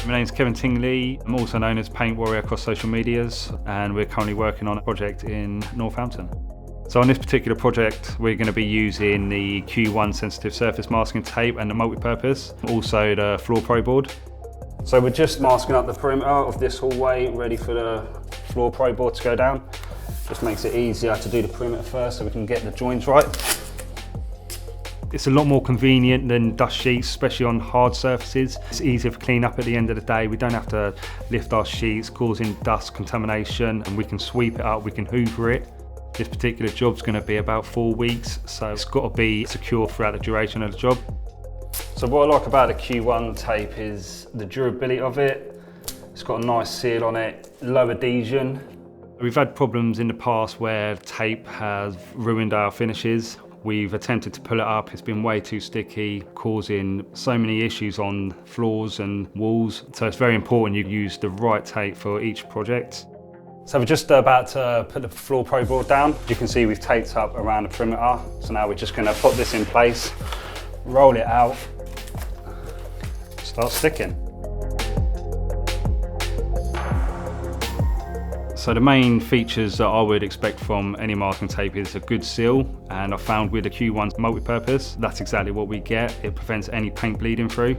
My name's Kevin Tingley. I'm also known as Paint Warrior across social medias, and we're currently working on a project in Northampton. So on this particular project, we're going to be using the Q1 sensitive surface masking tape and the multi-purpose, also the floor pro board. So we're just masking up the perimeter of this hallway, ready for the floor pro board to go down. Just makes it easier to do the perimeter first so we can get the joins right. It's a lot more convenient than dust sheets, especially on hard surfaces. It's easier for clean up at the end of the day. We don't have to lift our sheets, causing dust contamination, and we can sweep it up, we can hoover it. This particular job's going to be about 4 weeks, so it's got to be secure throughout the duration of the job. So what I like about the Q1 tape is the durability of it. It's got a nice seal on it, low adhesion. We've had problems in the past where tape has ruined our finishes. We've attempted to pull it up, it's been way too sticky, causing so many issues on floors and walls. So it's very important you use the right tape for each project. So we're just about to put the floor pro board down. You can see we've taped up around the perimeter. So now we're just going to put this in place, roll it out, start sticking. So the main features that I would expect from any masking tape is a good seal, and I found with the Q1 multi-purpose, that's exactly what we get. It prevents any paint bleeding through.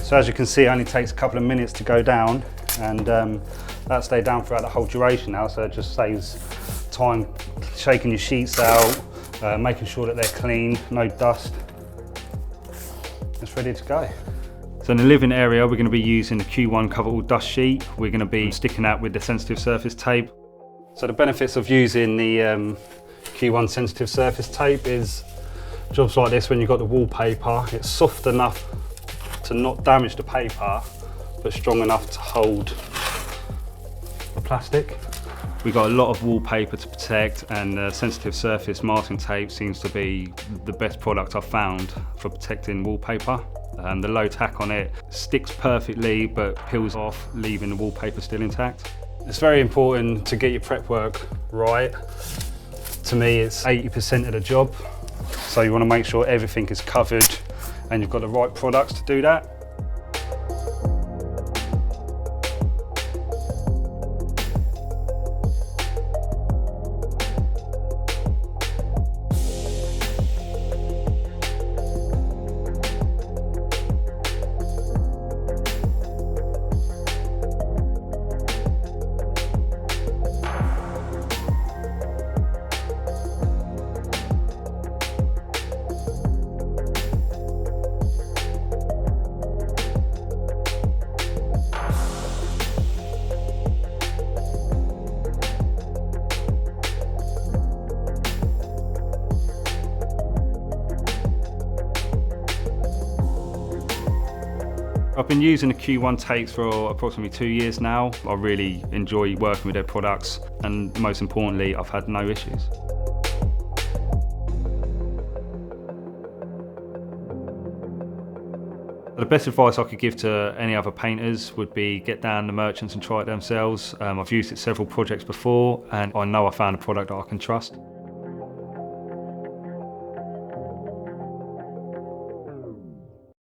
So as you can see, it only takes a couple of minutes to go down, and that stayed down throughout the whole duration now, so it just saves time shaking your sheets out, making sure that they're clean, no dust. It's ready to go. So in the living area, we're going to be using the Q1 cover all dust sheet. We're going to be sticking that with the sensitive surface tape. So the benefits of using the Q1 sensitive surface tape is jobs like this when you've got the wallpaper, it's soft enough to not damage the paper, but strong enough to hold the plastic. We've got a lot of wallpaper to protect, and the sensitive surface masking tape seems to be the best product I've found for protecting wallpaper. The low tack on it sticks perfectly but peels off, leaving the wallpaper still intact. It's very important to get your prep work right. To me, it's 80% of the job. So you want to make sure everything is covered and you've got the right products to do that. I've been using the Q1 tapes for approximately 2 years now. I really enjoy working with their products, and most importantly, I've had no issues. The best advice I could give to any other painters would be get down the merchants and try it themselves. I've used it several projects before, and I know I found a product that I can trust.